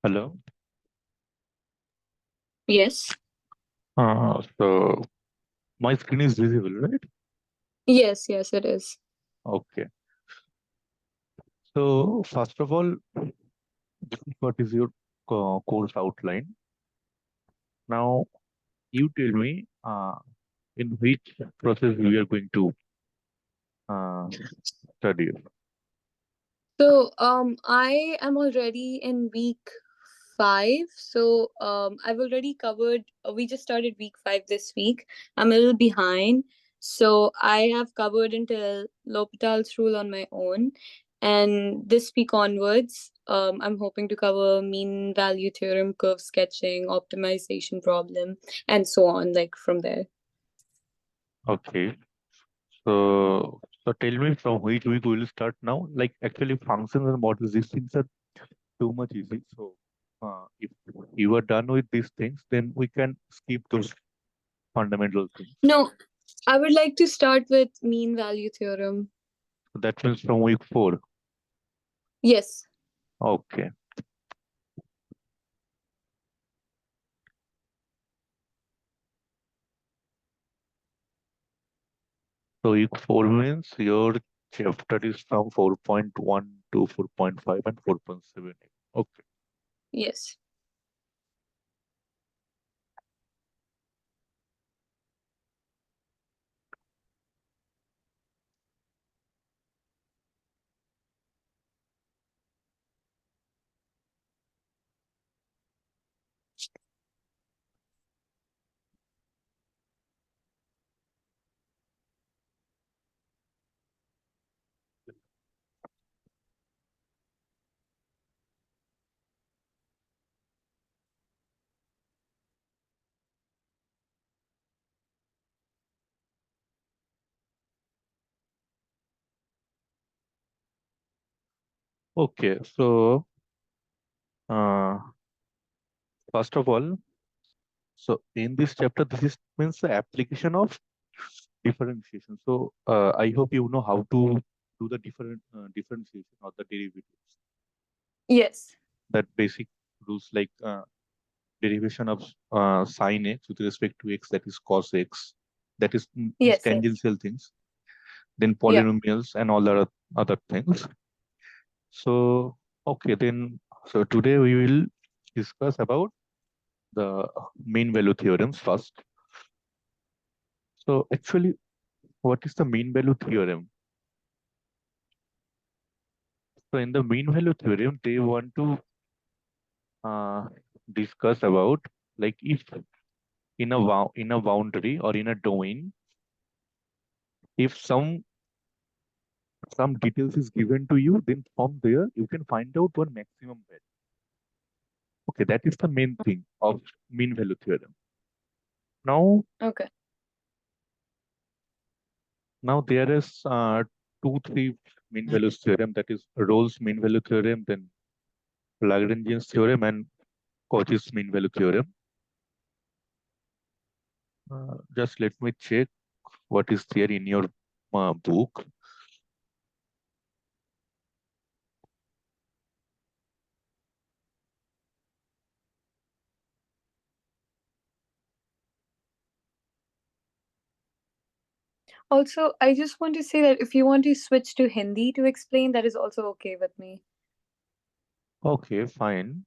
Hello. Yes. So my screen is visible, right? Yes, yes, it is. Okay. So first of all, this is what is your course outline. Now you tell me in which process we are going to uh, study. I am already in week 5. I've already covered, we just started week 5 this week. I'm a little behind. So, I have covered until L'Hopital's rule on my own. And this week onwards, I'm hoping to cover mean value theorem, curve sketching, optimization problem, and so on, like from there. Okay. So tell me from which week we will start now. Like actually functions and models, these things are too much easy. So if you are done with these things, then we can skip those fundamental things. No, I would like to start with mean value theorem. So that means from week 4. Yes. Okay. So week 4 means your chapter is from 4.1 to 4.5 and 4.78. Okay. Yes. Okay. So uh, first of all, so in this chapter, this is means the application of differentiation. So I hope you know how to do the differentiation or the derivatives. Yes. That basic rules like derivation of sine x with respect to x, that is cos x, that is means Yes, yes. tangential things, then Yeah. polynomials and all the other things. So okay, then so today we will discuss about the mean value theorems first. So actually, what is the mean value theorem? So in the mean value theorem, they want to uh, discuss about like if in a boundary or in a domain, if some details is given to you, then from there you can find out one maximum value. Okay, that is the main thing of mean value theorem. Now, Okay. now there is three mean values theorem. That is Rolle's mean value theorem, then Lagrangian's theorem, and Cauchy's mean value theorem. Just let me check what is there in your book. Also, I just want to say that if you want to switch to Hindi to explain, that is also okay with me. Okay, fine.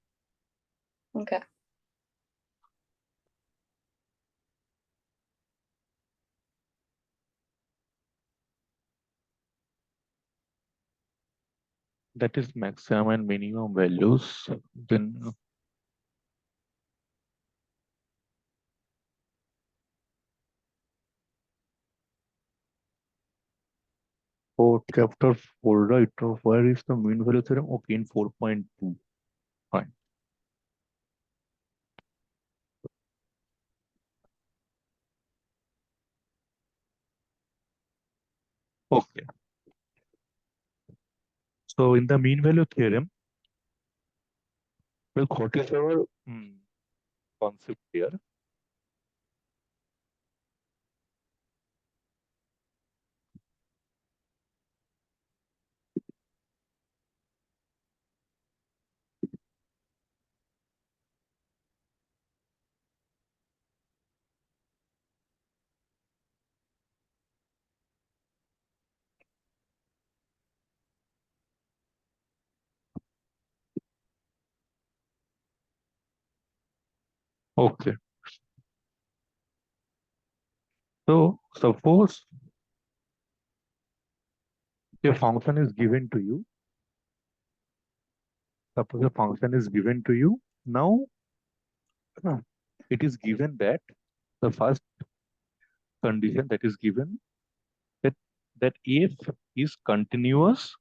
Okay. That is maximum and minimum values. Then for chapter 4, right? Where is the mean value theorem? Okay, in 4.2. Fine. Okay. So in the mean value theorem, well, what is our concept here? Okay. So suppose a function is given to you. Suppose a function is given to you. Now it is given that the first condition that is given that f is continuous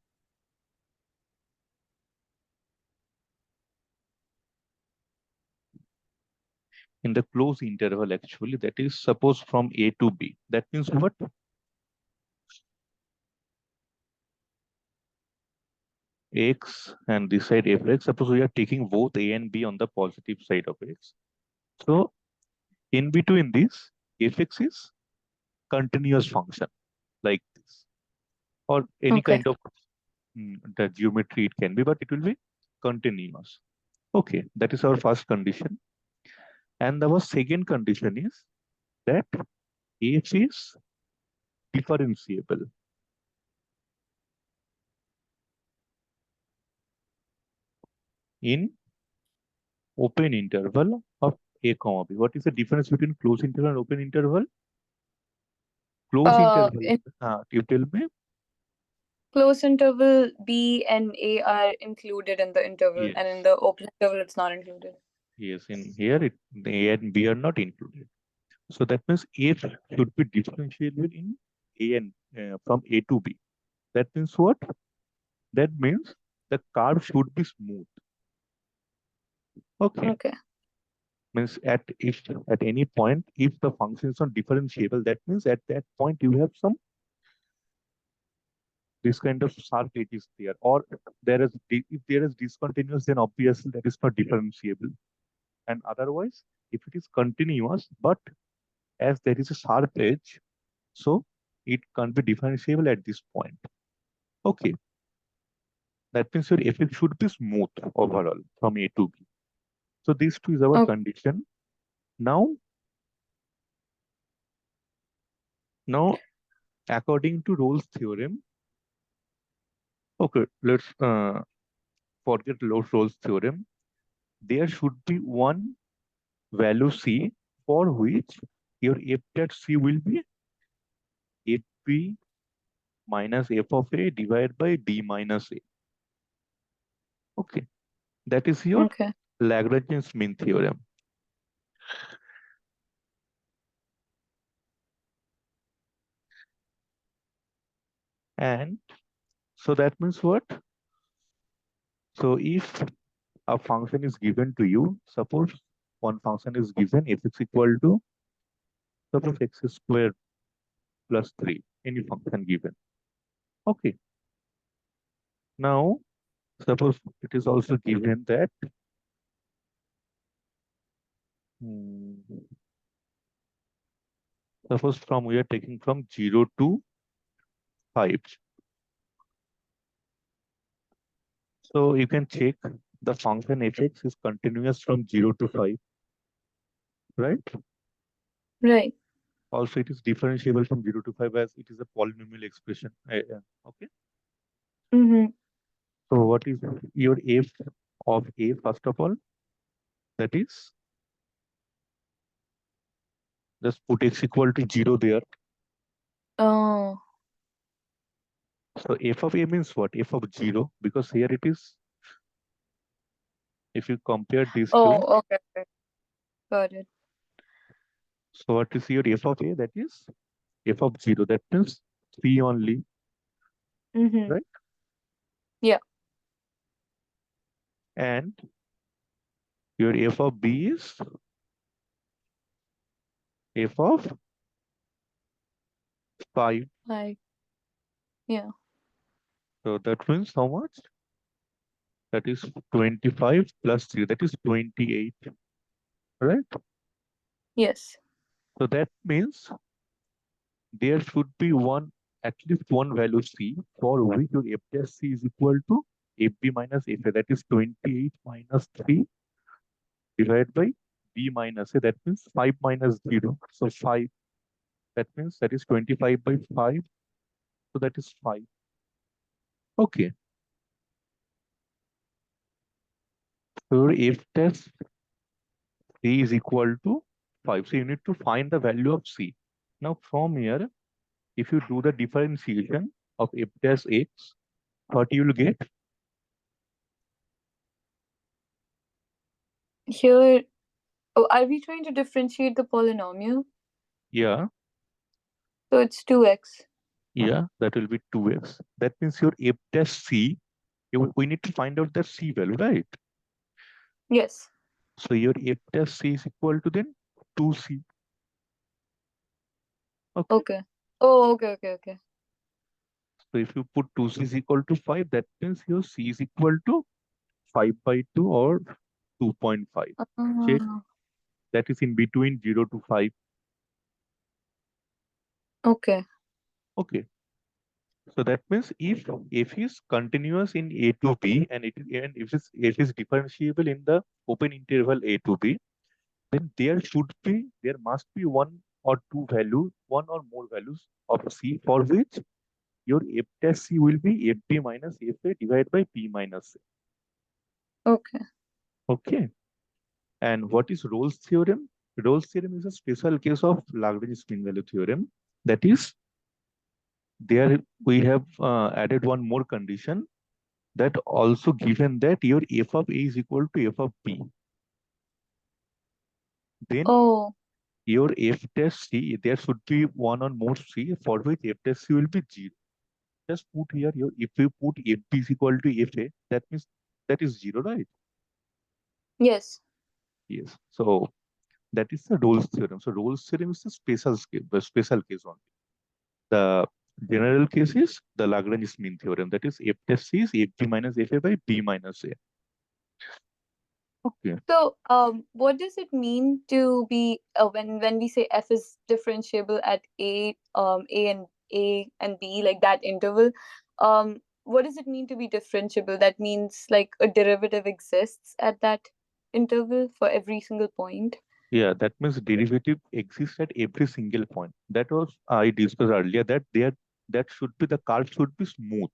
in the closed interval, actually, that is suppose from a to b. That means what? X and this side fx. Suppose we are taking both a and b on the positive side of x. So in between this, fx is continuous function like this, or any Okay. kind of the geometry it can be, but it will be continuous. Okay, that is our first condition. And our second condition is that f is differentiable in open interval of a comma b. What is the difference between closed interval and open interval? Closed interval, In you tell me. close interval, B and A are included in the interval, and in Yes, the open interval, it's not included. yes. In here, a and b are not included. So that means f should be differentiable in a and from a to b. That means what? That means the curve should be smooth. Okay. Okay. Means at any point, if the function is not differentiable, that means at that point you have some this kind of sharp edges there, or if there is discontinuous, then obviously that is not differentiable. And otherwise, if it is continuous, but as there is a sharp edge, so it can't be differentiable at this point. Okay, that means your effect should be smooth overall from A to B. So these two is our Okay. condition. Now, now according to Rolle's theorem, okay, let's forget Rolle's theorem. There should be one value C for which your f dash C will be fb minus f of a divided by d minus a. Okay, that is your Okay. Lagrange's mean theorem. And so that means what? So if a function is given to you, suppose one function is given f is equal to suppose x squared plus 3, any function given. Okay, now suppose it is also given that hmm, suppose from we are taking from 0 to 5. So you can check the function fx is continuous from 0 to 5, right? Right. Also, it is differentiable from 0 to 5 as it is a polynomial expression. Okay. Mm-hmm. So what is your f of a, first of all? That is, just put x equal to 0 there. Oh. So f of a means what? F of 0, because here it is, if you compare these two, Oh. Okay. Okay. Got it. so what is your f of a? That is f of 0. That means 3 only, Mm-hmm. right? Yeah. And your f of b is f of 5. Like. Yeah. So that means how much? That is 25 plus 3. That is 28, right? Yes. So that means there should be at least one value c for which your f dash c is equal to fb minus fa. That is 28 minus 3 divided by b minus a. That means 5 minus 0. So 5. That means that is 25 by 5. So that is 5. Okay. So your f dash C is equal to 5. So you need to find the value of C. Now from here, if you do the differentiation of f dash x, what you will get? Here, oh, are we trying to differentiate the polynomial? Yeah, So it's 2x. yeah, that will be 2x. That means your f dash C, we need to find out the C value, right? Yes. So your f dash C is equal to then 2C. Okay. Okay. Oh, okay. So if you put 2C is equal to 5, that means your C is equal to 5 by 2 or 2.5. Check. Ah, That is in between 0 to 5. okay. Okay. So that means if f is continuous in A to B and if is differentiable in the open interval A to B, then there must be one or two values, one or more values of C for which your f dash C will be fb minus fa divided by b minus a. Okay. Okay. And what is Rolle's theorem? Rolle's theorem is a special case of Lagrange mean value theorem. That is, there we have added one more condition that also given that your f of a is equal to f of b, then Oh, your f dash c, there should be one or more c for which f dash c will be 0. Just put here, if you put f b is equal to f a, that means that is 0, right? yes. Yes. So that is the Rolle's theorem. So Rolle's theorem is a special case only. The general case is the Lagrange mean theorem. That is f dash c is f b minus f a by b minus a. Okay. So, what does it mean to be when we say f is differentiable at a and b, like that interval? What does it mean to be differentiable? That means like a derivative exists at that interval for every single point. Yeah, that means derivative exists at every single point. That was I discussed earlier that that should be the curve should be smooth.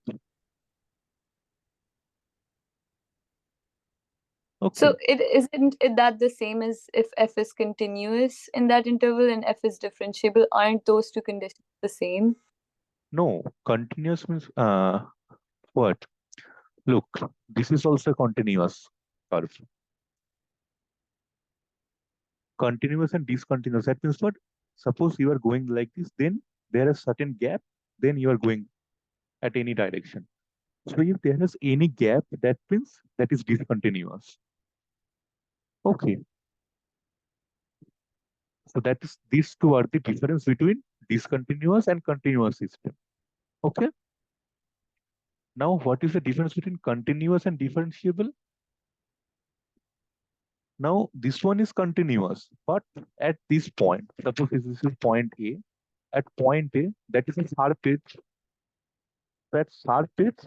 So Okay. it isn't it that the same as if f is continuous in that interval and f is differentiable? Aren't those two conditions the same? No, continuous means what? Look, this is also a continuous curve. Continuous and discontinuous. That means what? Suppose you are going like this, then there is certain gap, then you are going at any direction. So if there is any gap, that means that is discontinuous. Okay. So that is these two are the difference between discontinuous and continuous system. Okay. Now, what is the difference between continuous and differentiable? Now, this one is continuous, but at this point, suppose this is point A. At point A, that is a sharp edge. That sharp edge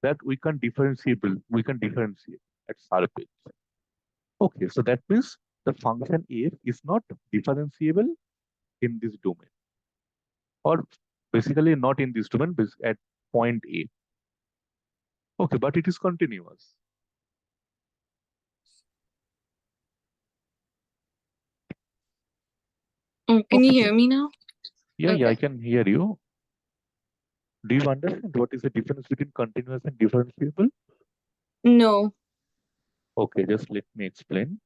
that we can differentiate at sharp edge. Okay, so that means the function f is not differentiable in this domain, or basically not in this domain, but at point A. Okay, but it is continuous. Can you Okay. hear me now? Yeah, I Okay. can hear you. Do you understand what is the difference between continuous and differentiable? No. Okay, just let me explain.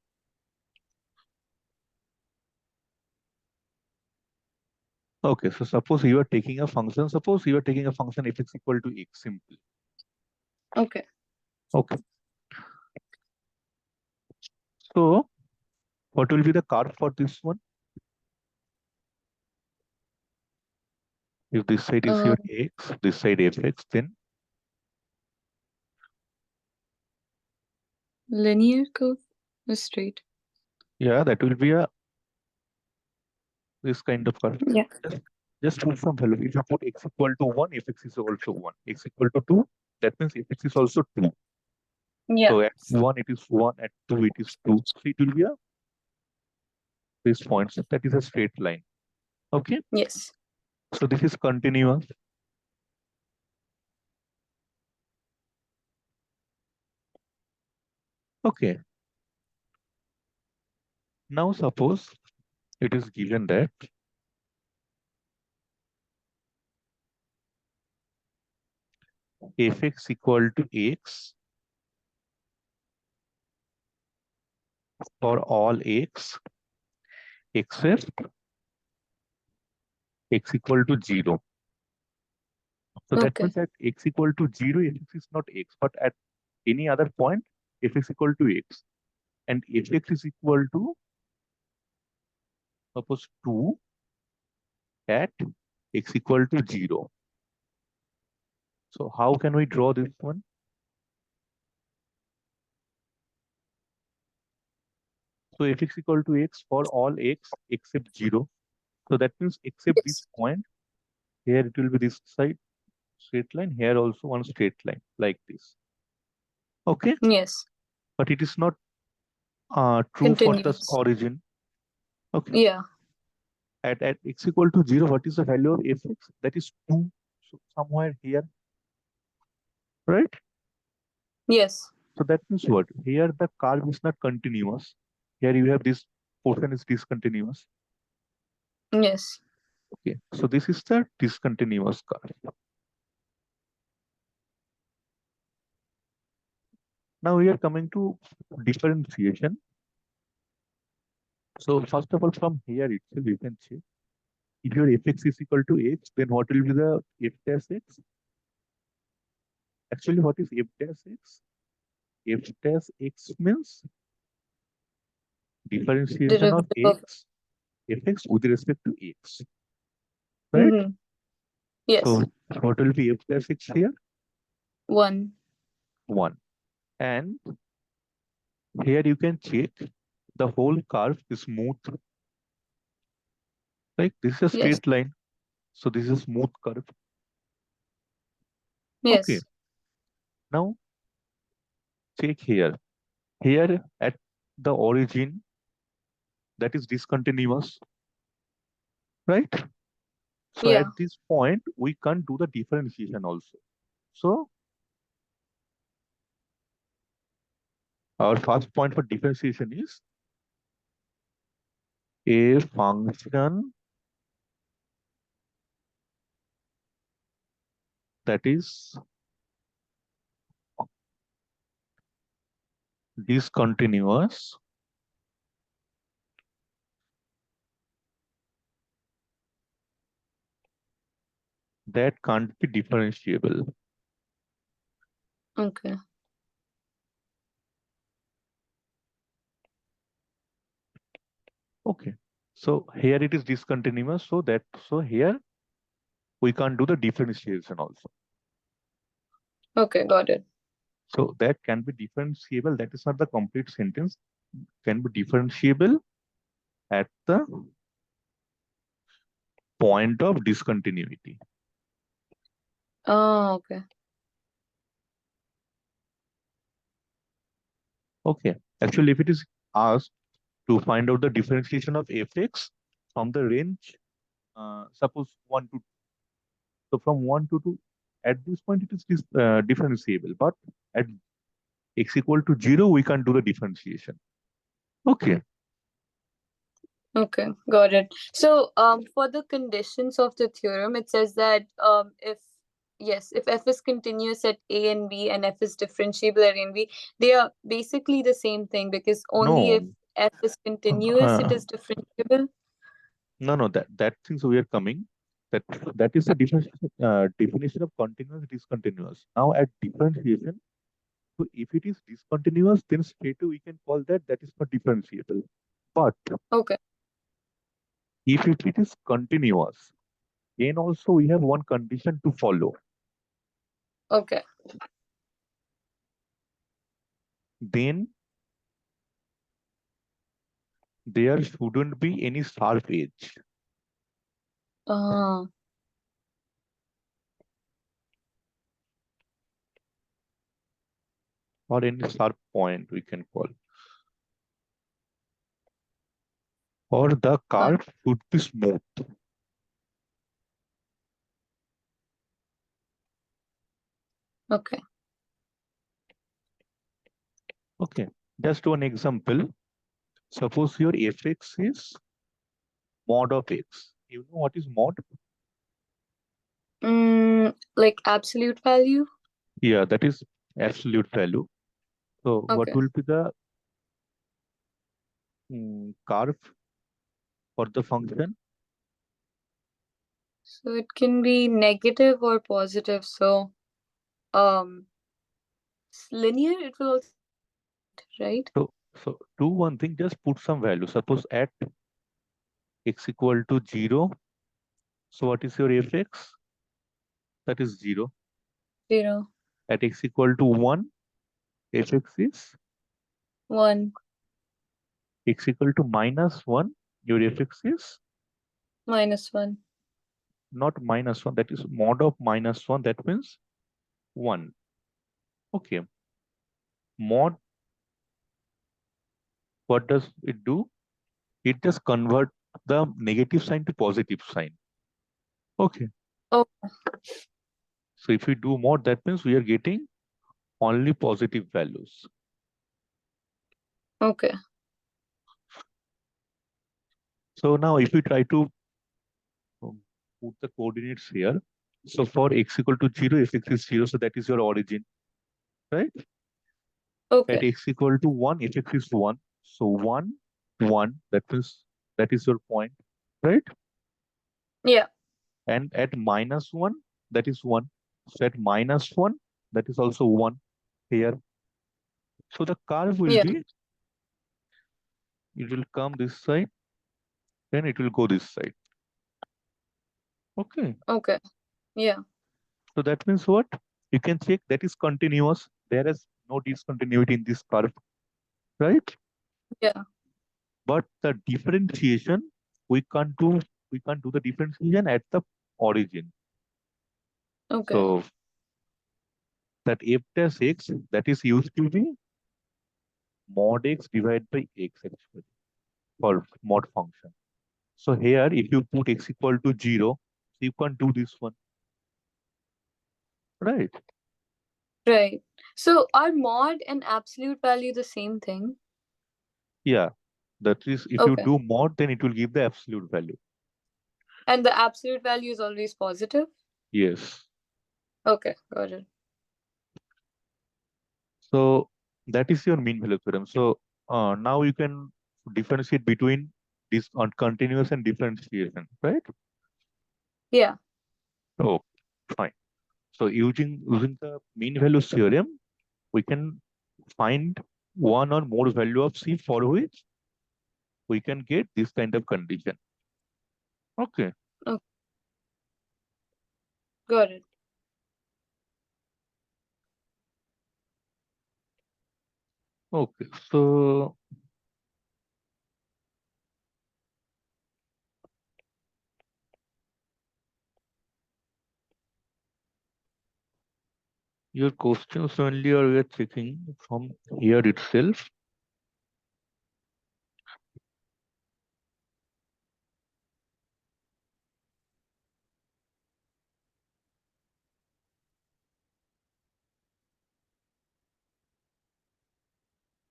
Okay, so suppose you are taking a function, suppose you are taking a function if it's equal to x simply. Okay. Okay, so what will be the curve for this one? If this side is Uh, your x, this side fx, then Linear curve or straight? yeah, that will be a this kind of curve. Yeah. Just, just put some value. If you put x equal to 1, fx is also 1. X equal to 2, that means fx is also 2. Yeah. So at 1 it is 1, at 2 it is 2. So it will be a this point. So that is a straight line. Okay. Yes. So this is continuous. Okay. Now suppose it is given that fx equal to x for all x except x equal to 0. So that Okay. means at x equal to 0, fx is not x, but at any other point, fx equal to x. And fx is equal to, suppose 2 at x equal to 0. So how can we draw this one? So fx equal to x for all x except 0. So that means except this Yes. point, here it will be this side straight line, here also one straight line like this. Okay, Yes. but it is not true for the Continuous. origin. Okay, Yeah. at x equal to 0, what is the value of fx? That is 2. So somewhere here, right? Yes. So that means what? Here the curve is not continuous. Here you have this portion is discontinuous. Yes. Okay, so this is the discontinuous curve. Now we are coming to differentiation. So first of all, from here itself, you can check if your fx is equal to x, then what will be the f dash x? Actually, what is f dash x? F dash x means differentiation of Derivative of. x, fx with respect to x, right? Mm-hmm. Yes. So what will be f dash x here? 1. 1. And here you can check the whole curve is smooth. Like this is a Yes. straight line. So this is smooth curve. Okay. Yes. Now check here. Here at the origin, that is discontinuous, right? So Yeah. at this point, we can't do the differentiation also. So our first point for differentiation is a function that is discontinuous that can't be differentiable. Okay. Okay. So here it is discontinuous. So here we can't do the differentiation also. Okay. Got it. So that can be differentiable. That is not the complete sentence. Can be differentiable at the point of discontinuity. Oh, okay. Okay. Actually, if it is asked to find out the differentiation of fx from the range, suppose 1 to 2. So from 1 to 2, at this point it is differentiable, but at x equal to 0, we can't do the differentiation. Okay. Okay, got it. So, for the conditions of the theorem, it says that if yes, if f is continuous at a and b, and f is differentiable at a and b, they are basically the same thing because only if No, f is continuous, it uh, is differentiable. no, that things we are coming. That that is the definition of continuous discontinuous. Now at differentiation, so if it is discontinuous, then straight away we can call that is not differentiable. But Okay, if it is continuous, then also we have one condition to follow. okay, Then there shouldn't be any sharp edge uh, or any sharp point we can call. Or the got curve should be smooth. okay, Okay. Just one example. Suppose your fx is mod of x. You know what is mod? Like absolute value? Yeah, that is absolute value. So what Okay. will be the curve for the function? So it can be negative or positive. So um linear, it will also be straight, right? So do one thing, just put some value. Suppose at x equal to 0. So what is your fx? That is 0. 0, At x equal to 1, fx is 1, x equal to minus 1. Your fx is -1. not minus 1. That is mod of minus 1. That means 1. Okay. Mod, what does it do? It just convert the negative sign to positive sign. Okay. Oh, So if we do mod, that means we are getting only positive values. okay. So now if we try to put the coordinates here, so for x equal to 0, fx is 0, so that is your origin, right? At Okay. x equal to 1, fx is 1. So 1, 1, that means that is your point, right? Yeah. And at minus 1, that is 1. So at minus 1, that is also 1 here. So the curve will Yeah. be, it will come this side, then it will go this side. Okay. Okay. Yeah. So that means what? You can check that is continuous. There is no discontinuity in this curve, right? Yeah. But the differentiation, we can't do we can't do the differentiation at the origin. Okay. So that f dash x, that is used to be mod x divided by x actually for mod function. So here, if you put x equal to 0, you can't do this one, right? Right. So are mod and absolute value the same thing? Yeah, that is, if you Okay. do mod, then it will give the absolute value. And the absolute value is always positive? Yes. Okay, got it. So that is your mean value theorem. So now you can differentiate between this on continuous and differentiation, right? Yeah. Oh, fine. So using the mean value theorem, we can find one or more value of C for which we can get this kind of condition. Okay. Okay, got it. Okay. So your questions only are we are checking from here itself.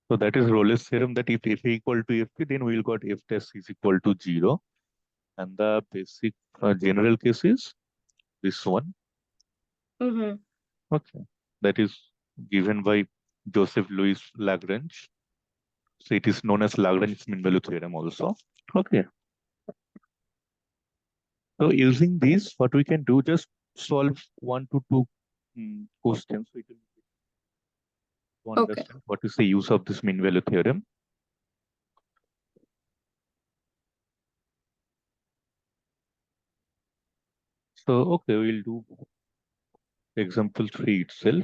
So that is Rolle's theorem that if f equal to fp, then we'll got f test is equal to 0. And the basic general case is this one. Mm-hmm. Okay. That is given by Joseph Louis Lagrange. So it is known as Lagrange's mean value theorem also. Okay. So using this, what we can do, just solve 1 to 2 questions. So it will to Okay. understand what is the use of this mean value theorem. So okay, we'll do example 3 itself.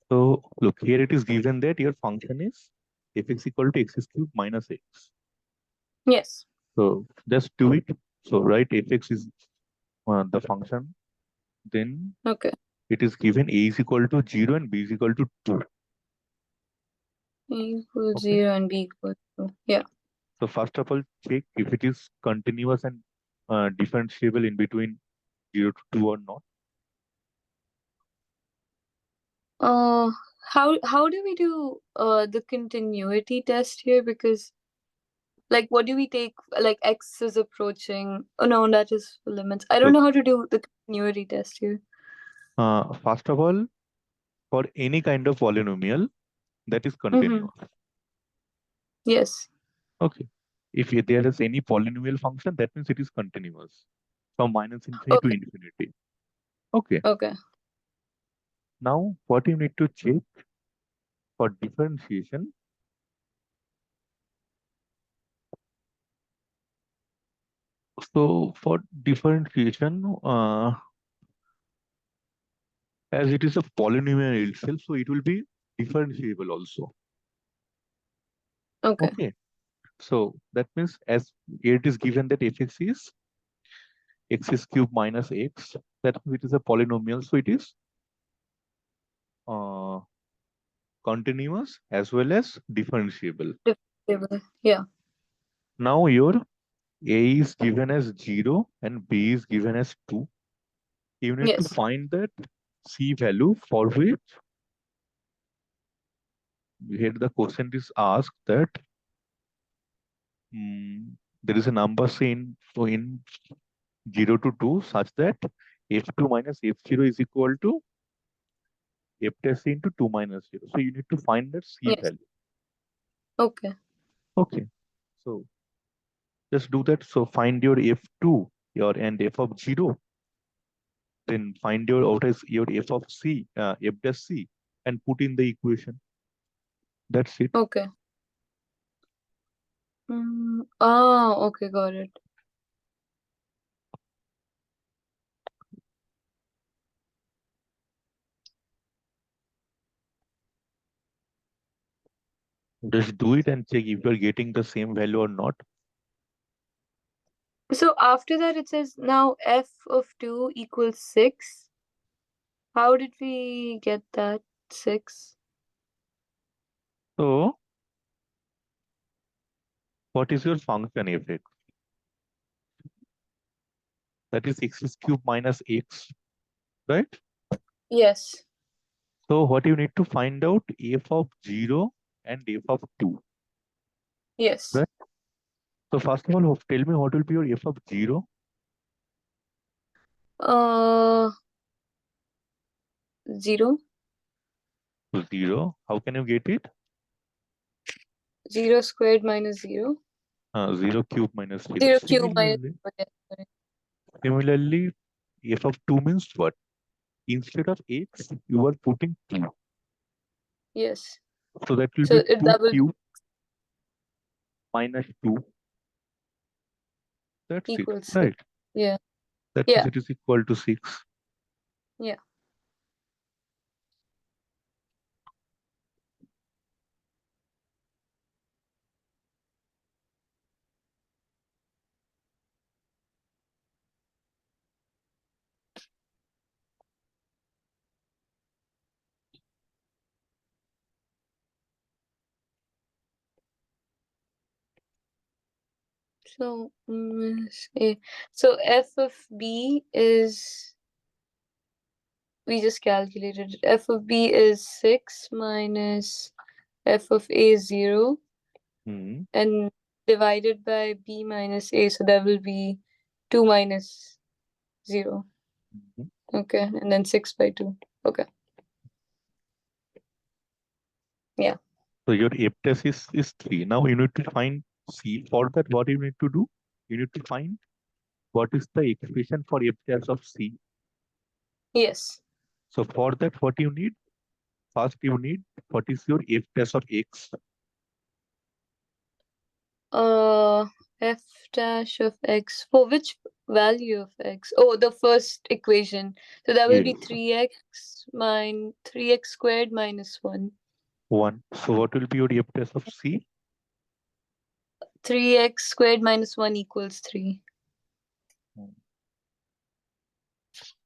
So look, here it is given that your function is fx equal to x cubed minus x. Yes. So just do it. So write fx is the function. Then Okay. it is given a is equal to 0 and b is equal to 2. A equals Okay. 0 and B equals 2. Yeah. So first of all, check if it is continuous and differentiable in between 0 to 2 or not. Uh, how do we do the continuity test here? Because like, what do we take? Like, x is approaching. Oh no, that is for limits. I don't So know how to do the continuity test here. first of all, for any kind of polynomial that is Mm-hmm. continuous. Yes. Okay. If there is any polynomial function, that means it is continuous from minus infinity to Okay. infinity. Okay. Okay. Now, what you need to check for differentiation. So for differentiation, as it is a polynomial itself, so it will be differentiable also. Okay. Okay. So that means as it is given that fx is x is cube minus x, that means it is a polynomial, so it is uh, continuous as well as differentiable. Differentiable. Yeah. Now your a is given as 0 and b is given as 2. You need to Yes. find that c value for which here the question is asked that there is a number seen so in 0 to 2 such that f2 minus f0 is equal to f test into 2 minus 0. So you need to find that c Yes. value. Okay. Okay. So just do that. So find your f2 your and f of 0. Then find your what is your f of c, f dash c, and put in the equation. That's it. Okay. Ah. Okay. Got it. Just do it and check if you're getting the same value or not. So after that, it says now f of 2 equals 6. How did we get that 6? So what is your function f(x)? That is x is cube minus x, right? Yes. So what you need to find out f of 0 and f of 2, Yes. right? So first of all, tell me what will be your f of 0? Uh, 0. 0. How can you get it? 0 squared minus 0. 0 cube minus 0. 0 cube minus Similarly, 0. Yes, sorry. similarly, f of 2 means what? Instead of x, you are putting 2. Yes. So that will be So it 2 that will be cube minus 2. That's it, equals 6. right? Yeah. That means Yeah. it is equal to 6. Yeah. So so f of b is, we just calculated it. F of b is 6 minus f of a is 0 Hmm. and divided by b minus a. So that will be 2 minus 0. Mhm. Okay. And then 6 by 2. Okay. Yeah. So your f test is 3. Now you need to find c. For that, what you need to do? You need to find what is the expression for f test of c. Yes. So for that, what you need? First, you need what is your f test of x? Uh, f dash of x. For which value of x? Oh, the first equation. So that will be Yes, 3x squared minus 1. 1. So what will be your f test of c? 3x squared minus 1 equals 3.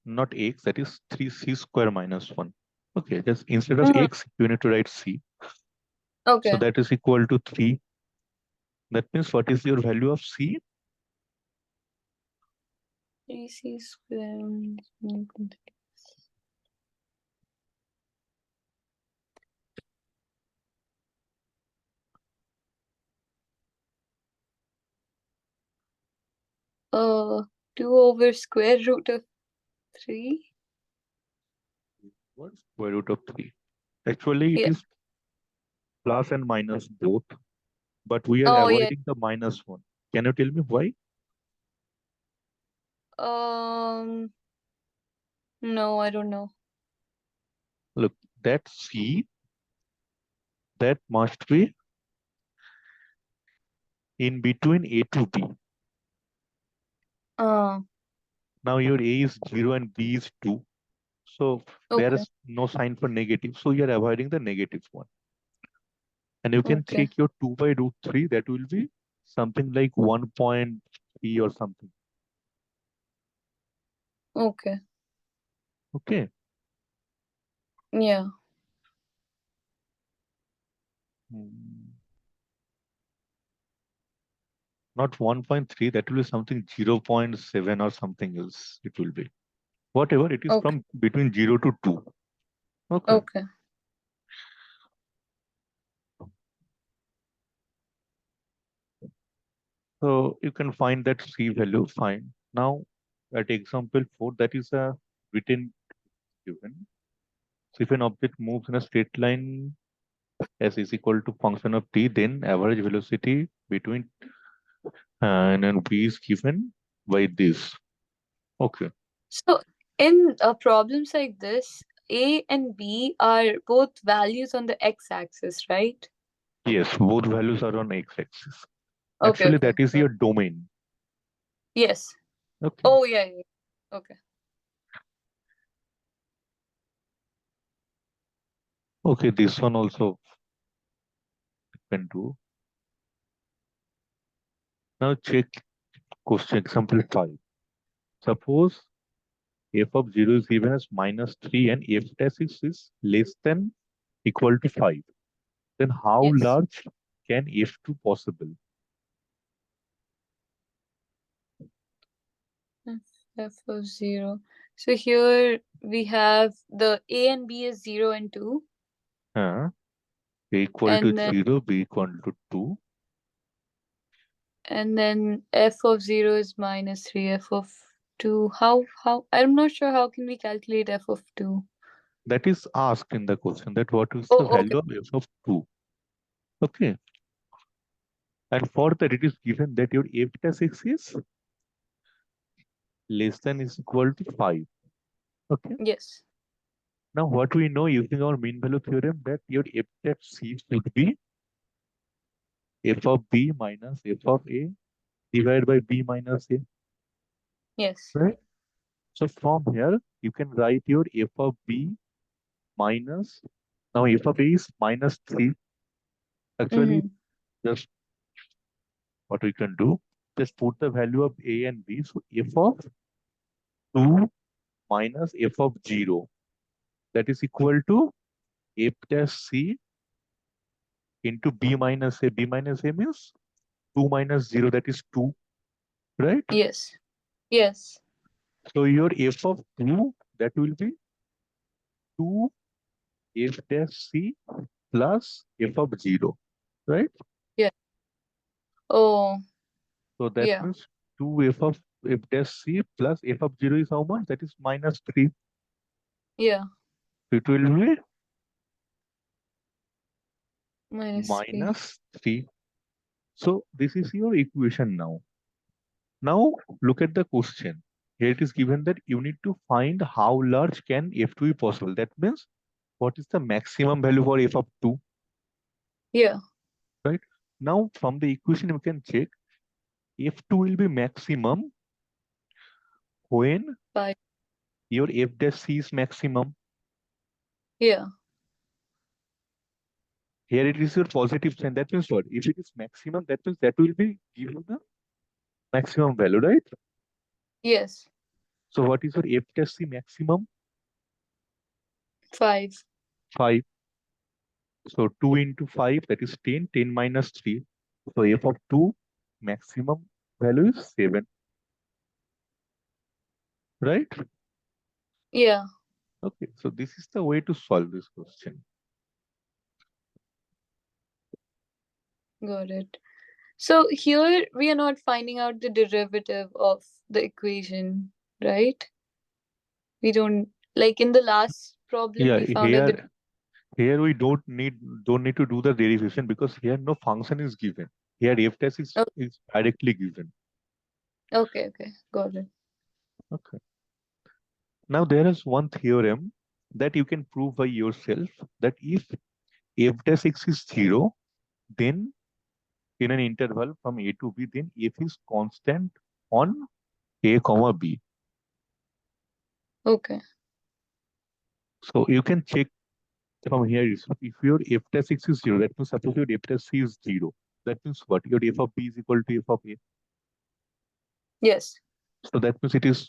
Not x, that is 3c square minus 1. Okay, just instead of Mhm. x, you need to write c. So Okay. that is equal to 3. That means what is your value of c? 3c squared minus 1 equals Uh, 2 over square root of 3. What? Square root of 3. Actually, it Yeah. is plus and minus both, but we are Oh, yeah. avoiding the minus one. Can you tell me why? Um, no, I don't know. Look, that C, that must be in between A to B. Uh, Now your A is 0 and B is 2. So there okay, is no sign for negative. So you are avoiding the negative one. And you can okay, check your 2 by root 3. That will be something like 1.3 or something. okay. Okay. Yeah. Hmm. Not 1.3. That will be something 0.7 or something else. It will be. Whatever. It is Okay, from between 0 to 2. Okay. okay. So you can find that C value. Fine. Now at example 4, that is a written given. So if an object moves in a straight line s is equal to function of t, then average velocity between and then b is given by this. Okay. So, in problems like this, A and B are both values on the x-axis, right? Yes, both values are on x-axis. Okay, Actually, okay. that is your domain. Yes. Okay. Oh, yeah, yeah. Okay. Okay, this one also you can do. Now check question example 5. Suppose f of 0 is given as -3 and f dash is less than equal to 5. Then how Yes. large can f2 possible? F F of 0. So here we have the A and B is 0 and 2, Uh, A equal to and then 0, b equal to 2. F of 0 is minus 3, F of 2. How I'm not sure how can we calculate F of 2. That is asked in the question, that what is the Oh, okay. value of f of 2. Okay. And for that it is given that your f dash x is less than is equal to 5. Okay. Yes. Now what we know using our mean value theorem, that your f dash c should be f of b minus f of a divided by b minus a. Yes. Right? So from here you can write your f of b minus, now f of a is -3. Actually, Mm-hmm. just what we can do, just put the value of a and b. So f of 2 minus f of 0, that is equal to f dash c into b minus a. B minus a means 2 minus 0, that is 2, right? Yes. Yes. So your f of 2, that will be 2 f dash c plus f of 0, right? Yeah. Oh, So that yeah. means 2 f dash c plus f of 0 is how much? That is -3. Yeah. So it will be Minus 3. -3. So this is your equation now. Now look at the question. Here it is given that you need to find how large can f2 be possible. That means what is the maximum value for f of 2, Yeah. right? Now from the equation you can check f2 will be maximum when 5. your f dash c is maximum. Yeah. Here it is your positive sign. That means what? If it is maximum, that means that will be given the maximum value, right? Yes. So what is your f dash c maximum? 5. 5. So 2 into 5, that is 10. 10 minus 3. So f of 2 maximum value is 7, right? Yeah. Okay, so this is the way to solve this question. Got it. So here we are not finding out the derivative of the equation, right? We don't, like in the last problem Yeah, we found out the. here we don't need to do the derivation because here no function is given. Here f test Oh, is directly given. okay, okay, got it. Okay. Now there is one theorem that you can prove by yourself that if f dash x is 0, then in an interval from a to b, then f is constant on a comma b. Okay. So you can check from here if your f dash x is 0, that means suppose your f dash c is 0. That means what? Your f of b is equal to f of a. Yes. So that means it is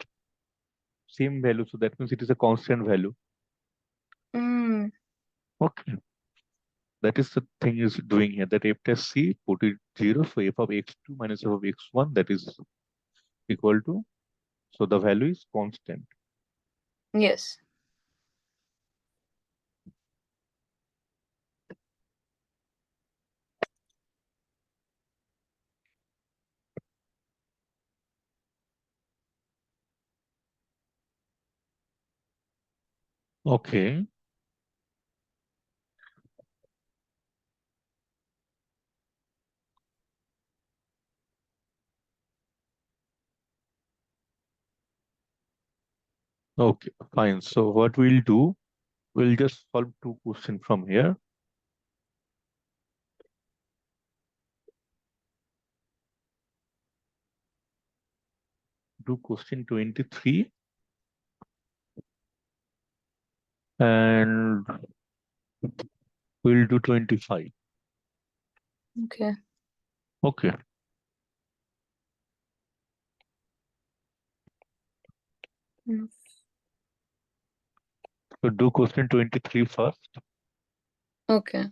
same value. So that means it is a constant value. Mm, Okay. That is the thing is doing here. That f dash c put it 0. So f of x2 minus f of x1, that is equal to. So the value is constant. yes. Okay. Okay. Fine. So what we'll do, we'll just solve two questions from here. Do question 23 and we'll do 25. Okay. Okay. Mm, So do question 23 first. okay.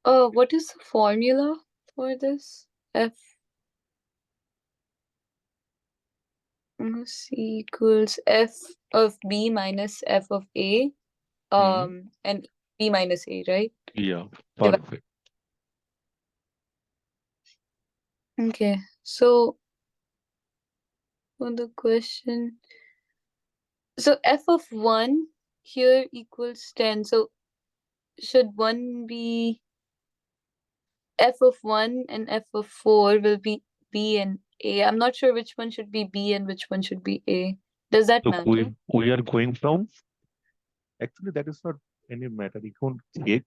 What is the formula for this? F C equals F of B minus F of A, Hmm. and B minus A, right? Yeah. Divi- Perfect. Okay. So for the question, so F of 1 here equals 10. So should 1 be F of 1 and F of 4 will be B and A. I'm not sure which one should be B and which one should be A. Does that So matter? we are going from, actually that is not any matter. You can check.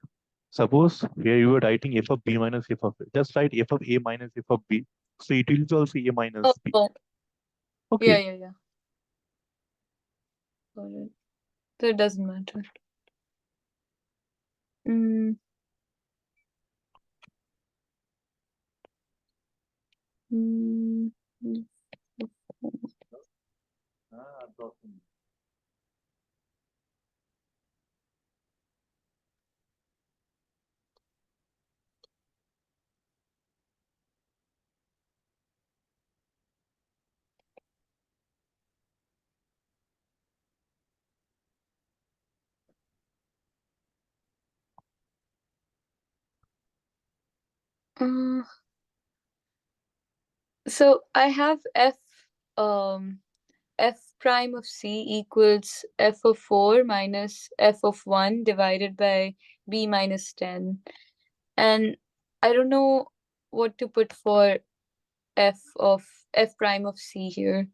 Suppose here you are writing f of b minus f of a. Just write f of a minus f of b. So it will be also a Oh, minus b. oh. Yeah, Okay. yeah, yeah. Got it. So it doesn't matter. Mm, mm, mm. Uh, so I have um f prime of c equals f of 4 minus f of 1 divided by b minus 10. And I don't know what to put for f prime of c here.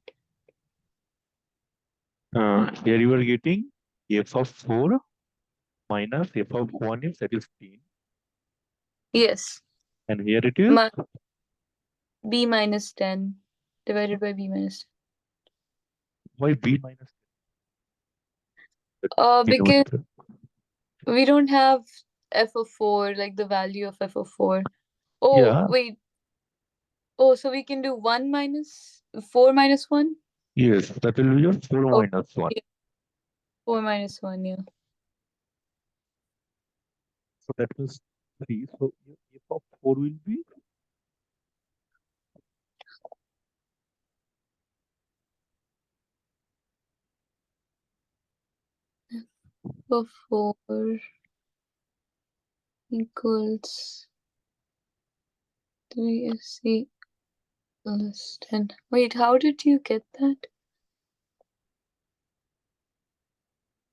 Here you are getting f of 4 minus f of 1 is that is 10. Yes. And here it is Ma- b minus 10 divided by b minus 10. why b minus 10 Because divided we don't have f of 4, like the value of f of 4. Oh, yeah, wait. Oh, so we can do 1 minus 4 minus 1? yes, that will be your 4 Oh, minus 1. yeah, 4 minus 1, yeah. So that means 3. So your f of 4 will be F of 4. equals 3SC less 10. Wait, how did you get that?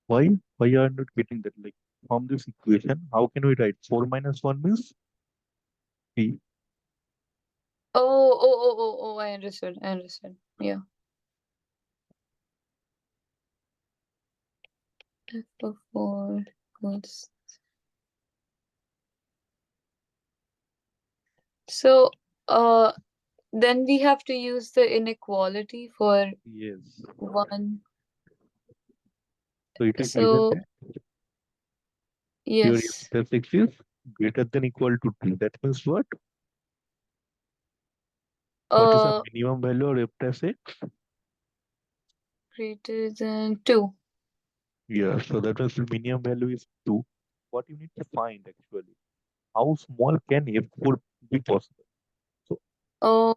Why are you not getting that? Like from this equation, how can we write 4 minus 1 means 3? Oh, I understood. Yeah. F of 4 equals. So, then we have to use the inequality for Yes. 1. So it is given So, that your yes. f plus x is greater than equal to 2. That means what? What is the Uh, minimum value of f plus x? greater than 2. Yeah, so that means the minimum value is 2. What you need to find actually? How small can f4 be possible? So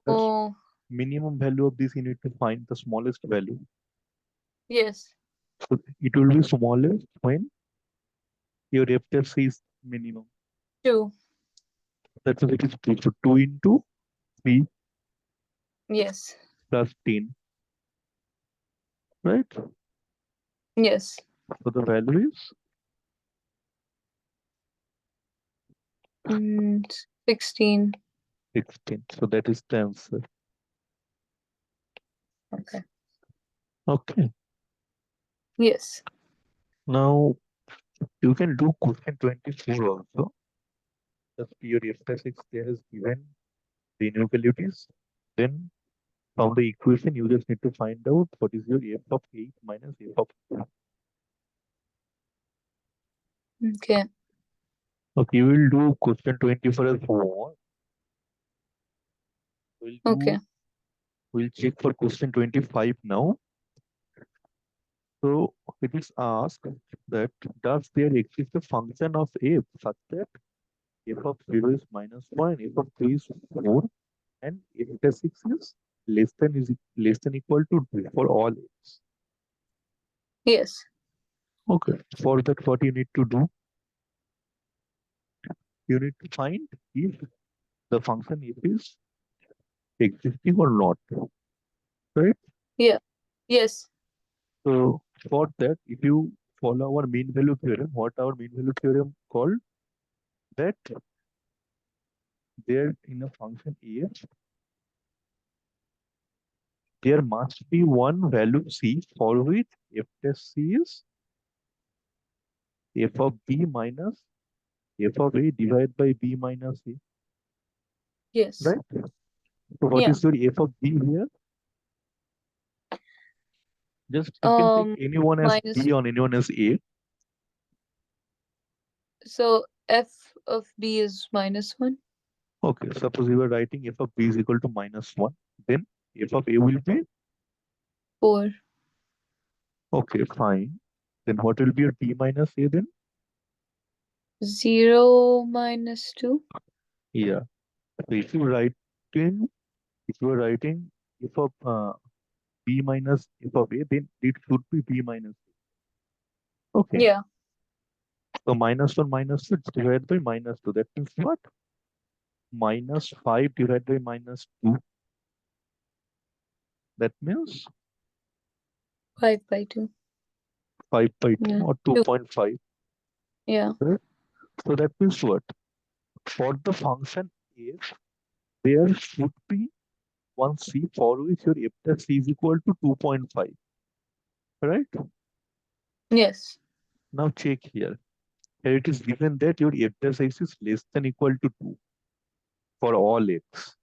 the Oh, minimum value of this you need to find the smallest value. yes. So it will be smallest when your f plus is minimum. 2. That means it is 2. So 2 into 3 Yes. plus 10, right? Yes. So the value is Mm, 16. 16. So that is the answer. Okay. Okay. Yes. Now you can do question 24 also. The your f plus x there is given the inequalities. Then from the equation, you just need to find out what is your f of 8 minus f of 2. Okay. Okay, we will do question 24 as homework. We'll Okay. do, we'll check for question 25 now. So it is asked that does there exist a function of f such that f of 0 is minus 1, f of 3 is 4, and f plus 6 is less than equal to 2 for all x. Yes. Okay, for that, what you need to do, you need to find if the function f is existing or not, right? Yeah. Yes. So for that, if you follow our mean value theorem, what our mean value theorem called, that there in a function f, there must be one value c for which f plus c is f of b minus f of a divided by b minus a, Yes. right? So what Yeah. is your f of b here? Just you can take anyone as Minus. b or anyone as a. So f of b is minus 1. Okay, suppose you are writing f of b is equal to minus 1, then f of a will be, 4. okay, fine. Then what will be your b minus a then? 0 minus 2. Yeah. So if you are writing f of b minus f of a, then it should be b minus a. Okay. Yeah. So minus 1 minus 2 divided by minus 2. That means what? Minus 5 divided by minus 2. That means 5 by 2. 5 by 2 Yeah. or 2. 2.5. Yeah. Right? So that means what? For the function f, there should be one c for which your f plus c is equal to 2.5. Right? Yes. Now check here. Here it is given that your f plus x is less than equal to 2 for all x.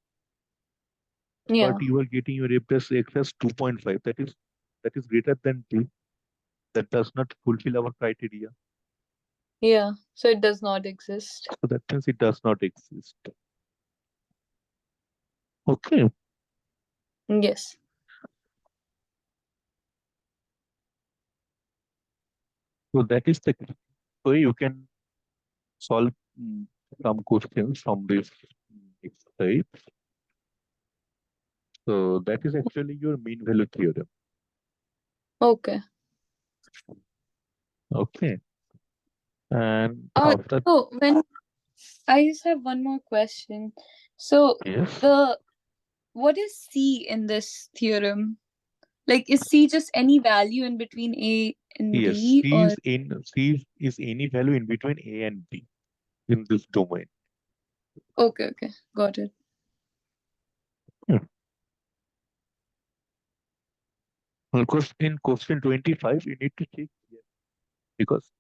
But Yeah. you are getting your f plus x as 2.5. That is greater than 2. That does not fulfill our criteria. Yeah. So it does not exist. So that means it does not exist. Okay. Yes. So that is the way you can solve some questions from this exercise. So that is actually your mean value theorem. Okay. Okay. And Uh, after, so when I just have one more question. So Yes. the what is C in this theorem? Like, is C just any value in between A and Yes. B, or C is any value in between A and B in this domain. okay, okay, got it. Hmm. Because in question 25, you need to check here because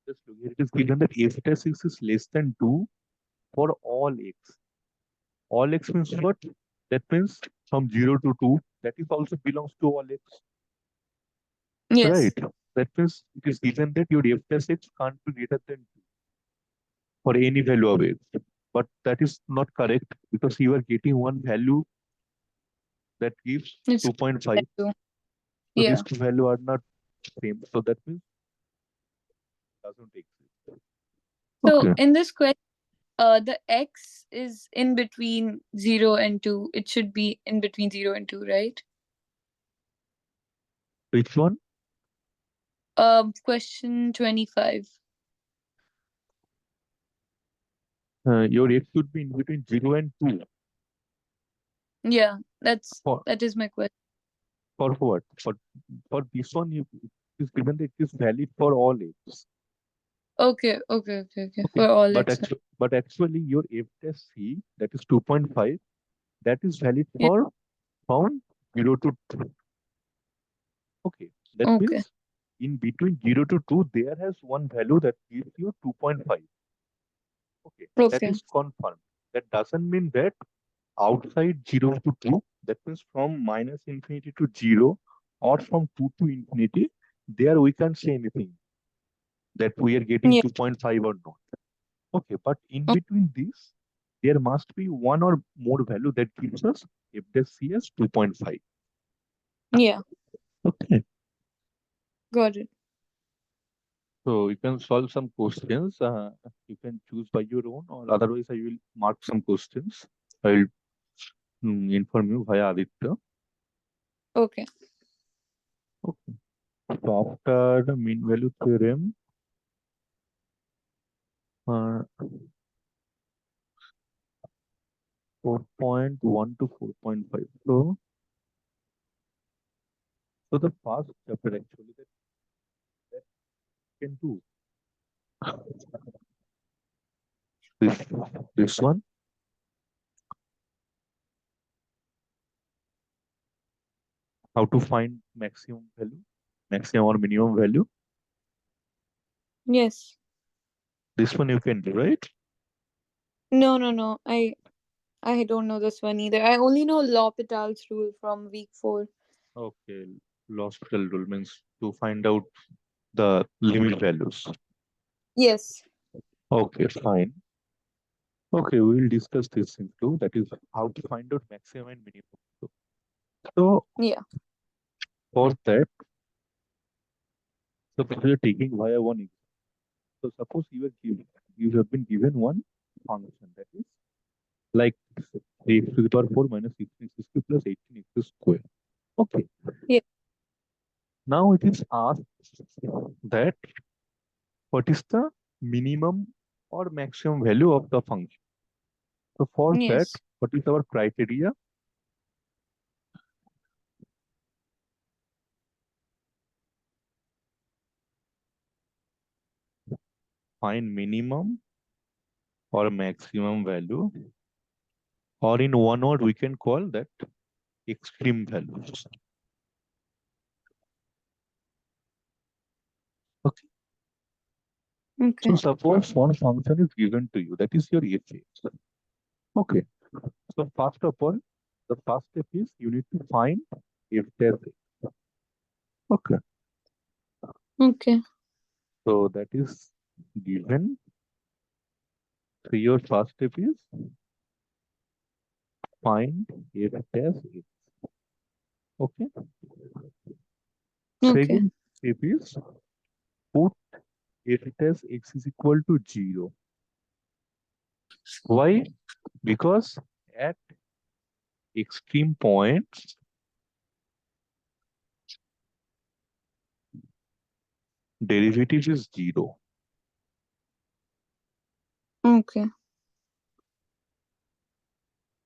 just look here, it is given that f dash x is less than 2 for all x. All x means what? That means from 0 to 2, that is also belongs to all x, right? Yes, That means it is given that your f dash x can't be greater than 2 for any value of x. But that is not correct because you are getting one value that gives it's 2.5. value. So these Yeah. two values are not same. So that means it doesn't exist. So Okay. in this question, the X is in between 0 and 2. It should be in between 0 and 2, right? Which one? Question 25. Your x should be in between 0 and 2. Yeah, For that is my question. for what? For this one, it is given that it is valid for all x. Okay, okay, okay, okay. Okay. For all X. But actually your f dash c, that is 2.5, that is valid Yeah. for from 0 to 2. Okay. That Okay. means in between 0 to 2, there has one value that gives you 2.5. Okay. That Okay. is confirmed. That doesn't mean that outside 0 to 2, that means from minus infinity to 0 or from 2 to infinity, there we can't say anything that we are getting Yeah. 2.5 or not. Okay, but in o- between this, there must be one or more value that gives us if they see as 2.5. Yeah. Okay, Got it. so you can solve some questions. You can choose by your own, or otherwise, I will mark some questions. I will inform you via Aditya. Okay. Okay. So after the mean value theorem, uh, 4.1 to 4.5. So the first chapter actually that can do this this one, how to find maximum value, maximum or minimum value. Yes. This one you can do, right? No, no, no. I don't know this one either. I only know L'Hopital's rule from week 4. Okay, L'Hospital rule means to find out the limit values. Yes. Okay, fine. Okay, we will discuss this thing too. That is how to find out maximum and minimum. So Yeah. for that, suppose you are taking via one example. So suppose you have been given one function that is like 3x to the power 4 minus 16x cube plus 18x square. Okay. Yeah. Now it is asked that what is the minimum or maximum value of the function. So for that, Yes. what is our criteria? Find minimum or maximum value, or in one word, we can call that extreme values. Okay. So Okay. suppose one function is given to you, that is your f. Okay. So first of all, the first step is you need to find if there is. Okay. Okay. So that is given. So your first step is find if there is. Okay. Okay. Second step is put if it has x is equal to 0. Why? Because at extreme points, derivative is 0. Okay.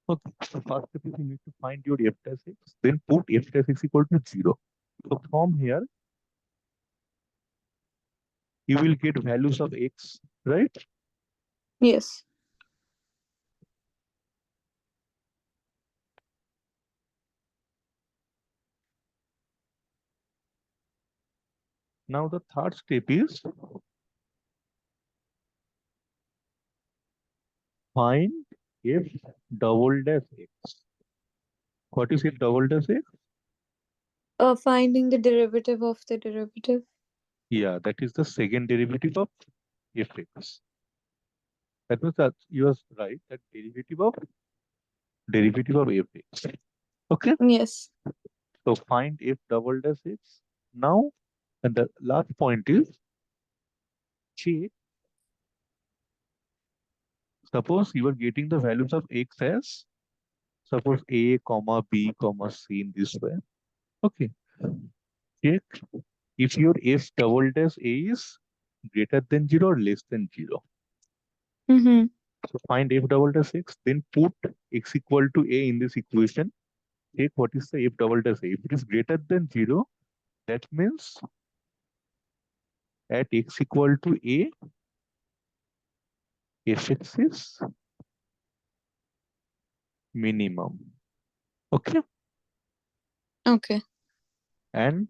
Okay. So first step is you need to find your f dash x, then put f dash x equal to 0. So from here, you will get values of x, right? Yes. Now the third step is find f double dash x. What is f double dash x? Finding the derivative of the derivative. Yeah, that is the second derivative of fx. That means that you are right, that derivative of fx. Okay, Yes. so find f double dash x. Now, and the last point is check. Suppose you are getting the values of x as suppose a comma b comma c in this way. Okay, check if your f double dash a is greater than 0 or less than 0. Mm-hmm. So find f double dash x, then put x equal to a in this equation. Check what is the f double dash a. If it is greater than 0, that means at x equal to a, fx is minimum. Okay. Okay. And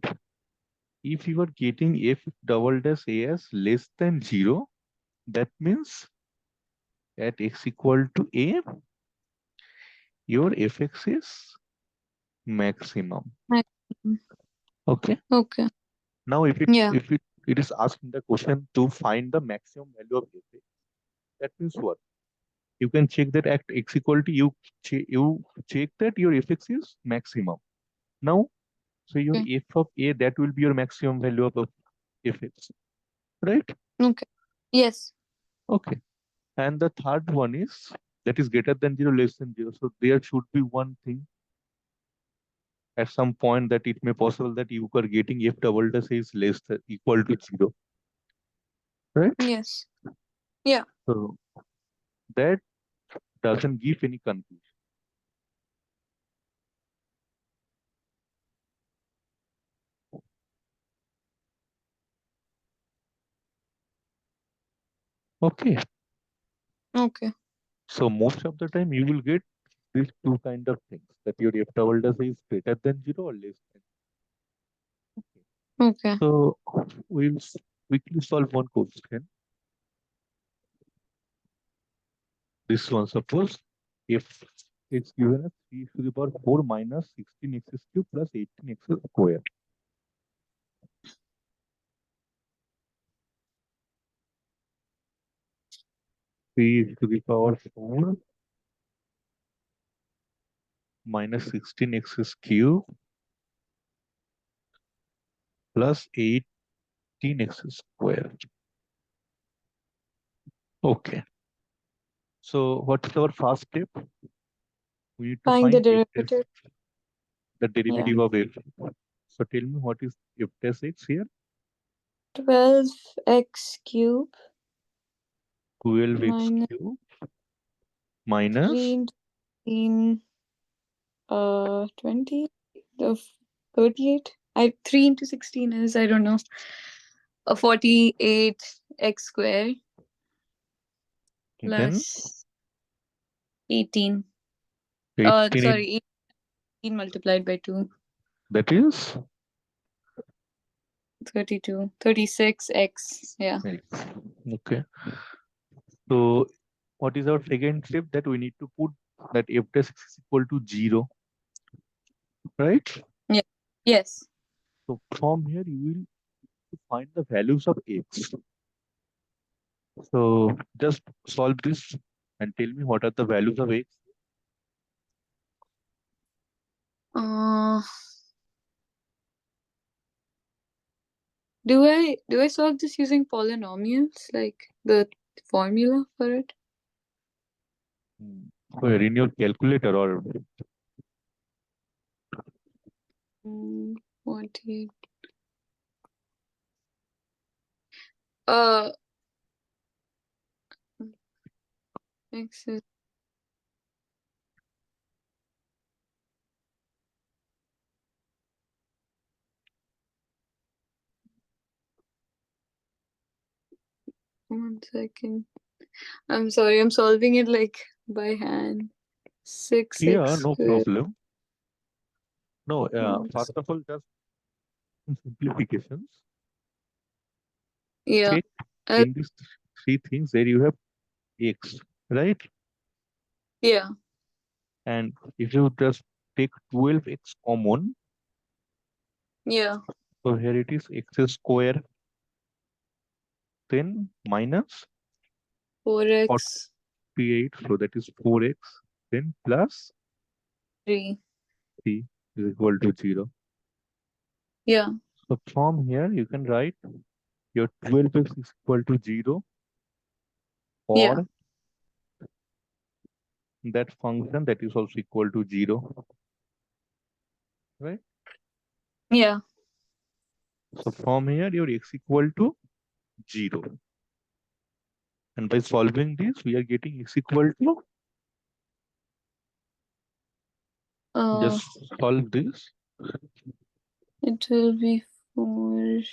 if you are getting f double dash a as less than 0, that means at x equal to a, your fx is maximum. Maximum. Okay. Okay. Now, Yeah. if it is asking the question to find the maximum value of fx, that means what? You can check that at x equal to you check that your fx is maximum. Now, so your Okay. f of a, that will be your maximum value of fx, right? Okay. Yes. Okay. And the third one is that is greater than 0, less than 0. So there should be one thing at some point that it may possible that you are getting f double dash is less than equal to 0, right? Yes. Yeah. So that doesn't give any confusion. Okay. Okay. So most of the time you will get these two kind of things that your f double dash is greater than 0 or less than. Okay. Okay. So we'll quickly solve one question. This one, suppose if it's given as 3 to the power 4 minus 16x cube plus 18x square. 3 to the power 4 minus 16x cube plus 18x square. Okay. So what is our first step? We need to Find the find f dash, derivative. the Yeah. derivative of f. So tell me what is f dash x here? 12x cube 12x minus cube minus 3 into 16, 20, the 38. 3 into 16 is, I don't know, a 48 x square then plus 18. 18 in, Sorry, 18 multiplied by 2. that is 32. 36x. Yeah. x. Okay. So what is our second step that we need to put that f dash x is equal to 0, right? Yeah. Yes. So from here you will find the values of x. So just solve this and tell me what are the values of x. Uh, do I solve this using polynomials, like the formula for it? Where in your calculator or 48. Uh, X is 1 second. I'm sorry, I'm solving it like by hand. 6x Yeah, no squared. problem. No, One first of all, just simplifications. Yeah. Okay, Uh, in these three things, there you have x, right? yeah. And if you just take 12x common, Yeah. so here it is x square, then minus 4x 48, so that is 4x, then plus 3. 3 is equal to 0. Yeah. So from here, you can write your 12x is equal to 0 Yeah. or that function that is also equal to 0, right? Yeah. So from here, your x equal to 0. And by solving this, we are getting x equal to, Uh, just solve this. it will be 4x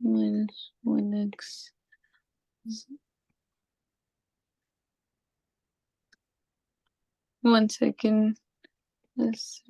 minus 1x. 1 second. Yes.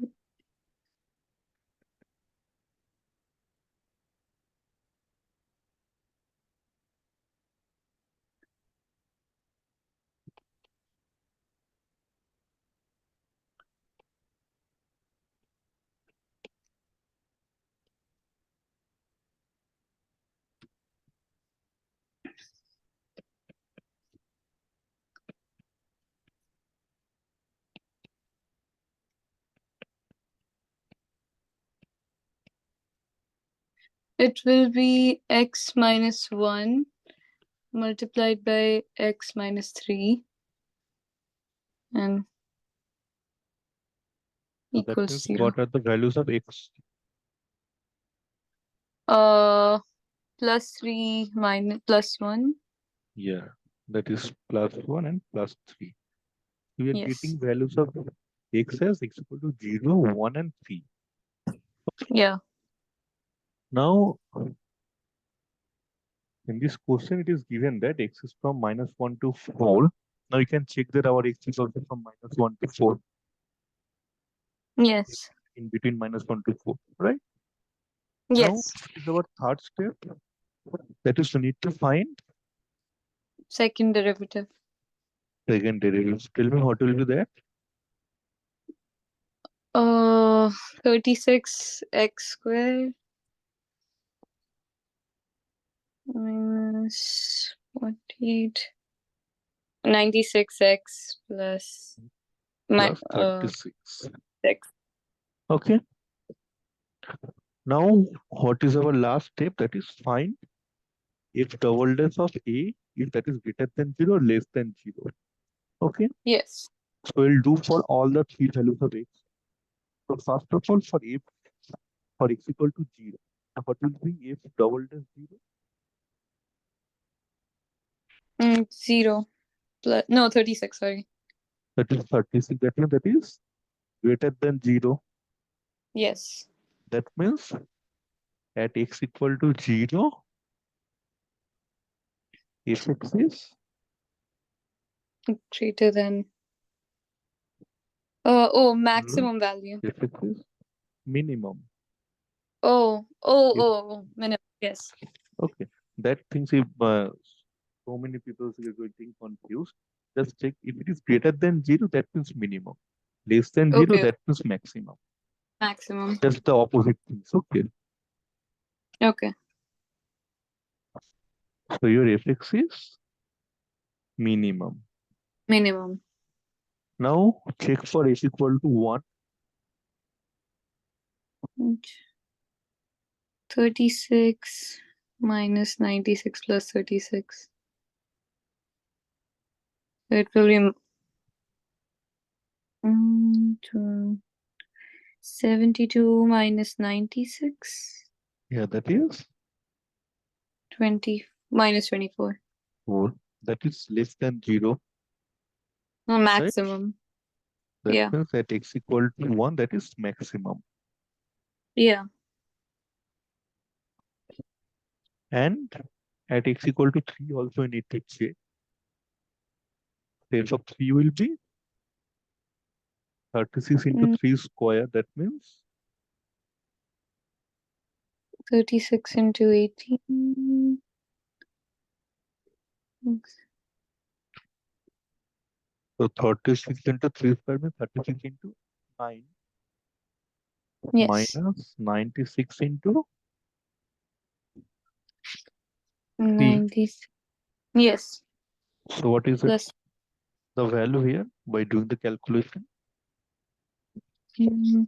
It will be x minus 1 multiplied by x minus 3 and So that equals means 0. what are the values of x? Uh, plus 3 minus plus 1. Yeah, that is plus 1 and plus 3. We are Yes. getting values of x as x equal to 0, 1, and 3. Yeah. Now, in this question, it is given that x is from minus 1 to 4. Now, you can check that our x is also from minus 1 to 4, Yes. in between minus 1 to 4, right? Now, Yes. is our third step, that is to need to find Second derivative. second derivative. Tell me what will be that? Uh, 36x squared minus 48. 96x plus my Plus 36. 6. Okay. Now, what is our last step? That is find if double dash of a, if that is greater than 0 or less than 0. Okay. Yes. So we'll do for all the three values of x. So first of all, for f, for x equal to 0. Now what will be f double dash 0? 0 plus no 36. Sorry. That is 36. That means that is greater than 0. Yes. That means at x equal to 0, fx is Greater than. no, Maximum value. fx is minimum. If, Minimum. Yes. okay. That things if so many people are getting confused. Just check if it is greater than 0, that means minimum. Less than 0, Okay. that means maximum. Maximum. Just the opposite things. Okay. Okay. So your fx is minimum. Minimum. Now check for s equal to 1. 36 minus 96 plus 36. It will be 72 minus 96. Yeah, that is 20 minus 24. 4. that is less than 0, right? Maximum. That Yeah. means at x equal to 1, that is maximum. Yeah. And at x equal to 3 also we need to check. The f of 3 will be 36 into Mm, 3 square. That means 36 into 18. so 36 into 3 square means 36 into 9 Yes. minus 96 into 3. 90. Yes. So what is it? Plus. The value here by doing the calculation? Mm,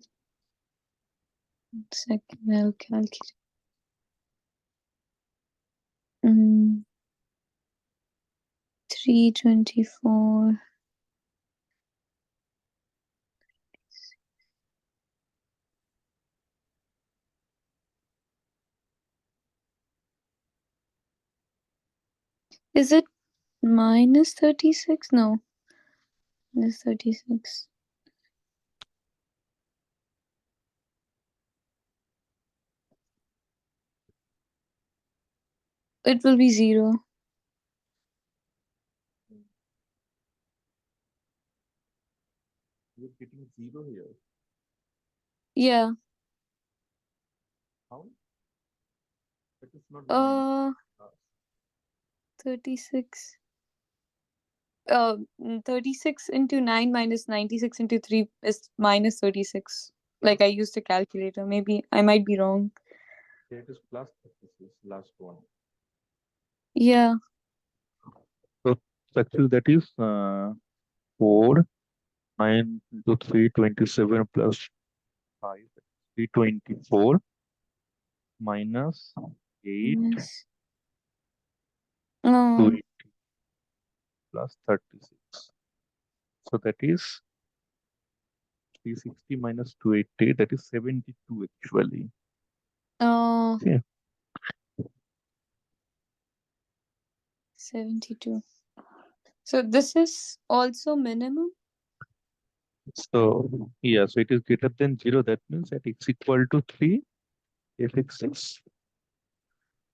second, I'll calculate. 324. Is it minus 36? No, it's 36. It will be 0. You're getting 0 here. Yeah. How? That is not minus. Uh, 36. 36 into 9 minus 96 into 3 is minus 36. Like I used a calculator. Maybe I might be wrong. That is plus 36, last one. Yeah. So actually that is 4, 9 into 3, 27 plus 5, 324 minus 8, Minus. No. 2 plus 36. So that is 360 minus 280, that is 72 actually. Uh, Okay. 72. So this is also minimum? So yeah, so it is greater than 0. That means at x equal to 3, fx is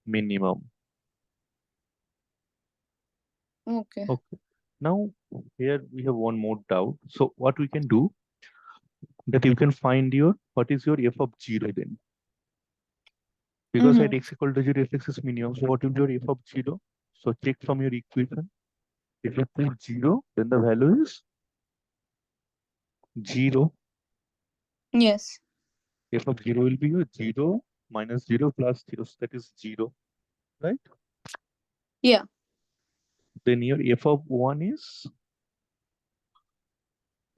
minimum. Okay. Okay. Now here we have one more doubt. So what we can do, that you can find your what is your f of 0 then, because at Mm-hmm. x equal to 0 fx is minimum. So what will be your f of 0? So check from your equation. If you put 0, then the value is 0. Yes. F of 0 will be your 0 minus 0 plus 0. So that is 0, right? Yeah. Then your f of 1 is,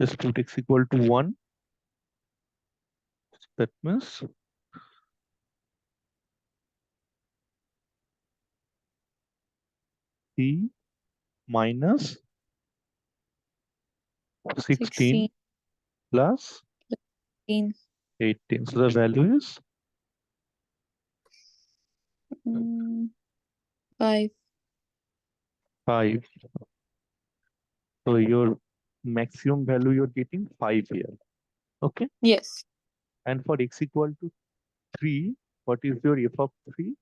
just put x equal to 1. That means c minus 16 16. plus 18. So the value is Mm, 5. 5. So your maximum value you're getting 5 here. Okay. Yes. And for x equal to 3, what is your f of 3?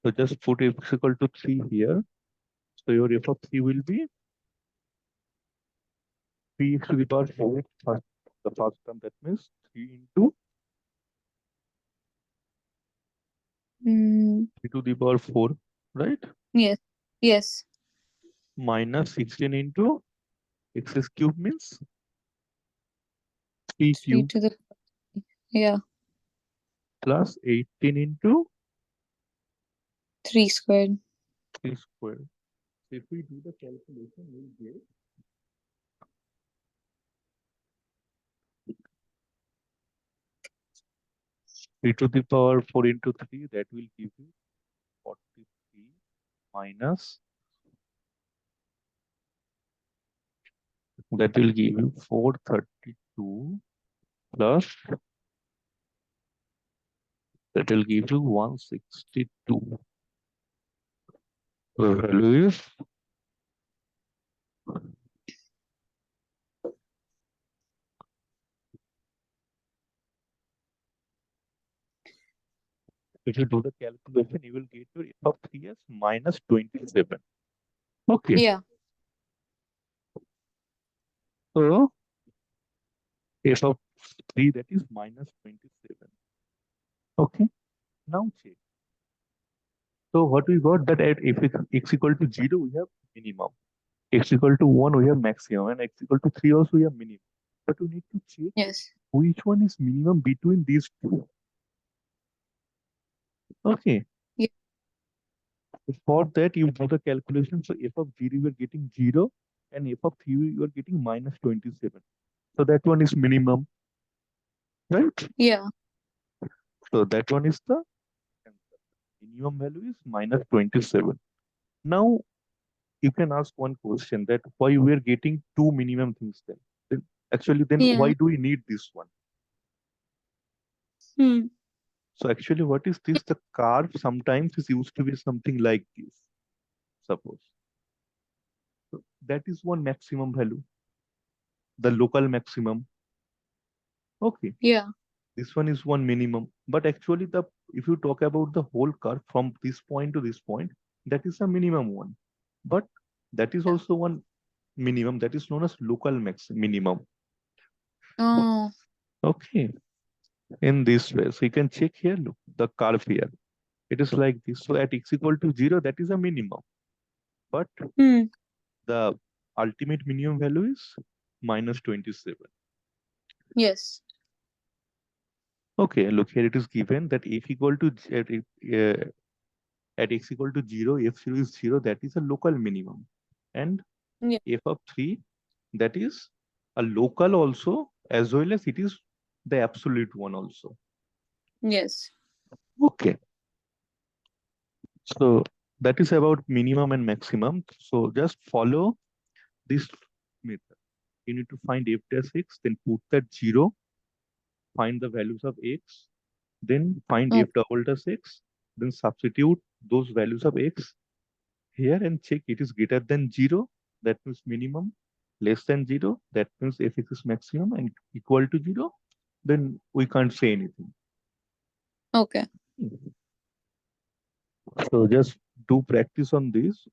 So just put x equal to 3 here. So your f of 3 will be 3x to the power 4. The first term, that means 3 into Mm, 3 to the power 4, right? yes. Yes. Minus 16 into x cube means 3 3 cube to the. Yeah. plus 18 into 3 squared. 3 square. So if we do the calculation, we'll get 3 to the power 4 into 3, that will give you 43 minus, that will give you 432 plus, that will give you 162. The value is if you do the calculation, you will get your f of 3 as minus 27. Okay. Yeah. So f of 3 that is minus 27. Okay. Now check. So what we got that at if x equal to 0, we have minimum. X equal to 1, we have maximum. And x equal to 3 also we have minimum. But we need to check Yes. which one is minimum between these two. Okay. Yeah. For that, you do the calculation. So f of 0, you are getting 0. And f of 3, you are getting minus 27. So that one is minimum. Right? Yeah. So that one is the minimum value is minus 27. Now, you can ask one question that why we are getting two minimum things then. Then Yeah. why do we need this one? Hmm. So actually, what is this? The curve sometimes is used to be something like this, suppose. So that is one maximum value, the local maximum. Okay, Yeah. this one is one minimum. But actually, the if you talk about the whole curve from this point to this point, that is a minimum one. But that is Yeah. also one minimum that is known as local max minimum. Oh. Okay, in this way. So you can check here, look, the curve here. It is like this. So at x equal to 0, that is a minimum. But Hmm. the ultimate minimum value is minus 27. Yes. Okay, look here it is given that f equal to at x equal to 0, f0 is 0, that is a local minimum. And Yeah. f of 3, that is a local also, as well as it is the absolute one also. Yes. Okay, so that is about minimum and maximum. So just follow this method. You need to find f dash x, then put that 0, find the values of x, then find Oh. f double dash x, then substitute those values of x here and check it is greater than 0, that means minimum, less than 0, that means fx is maximum, and equal to 0, then we can't say anything. Okay. So just do practice on this.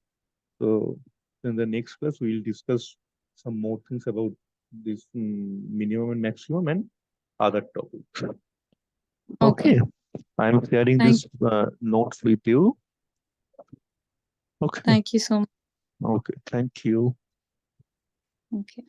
So in the next class, we'll discuss some more things about this minimum and maximum and other topics. Okay. Okay, I'm sharing Thank. this notes with you. Okay, Thank you so much. okay, thank you. Okay.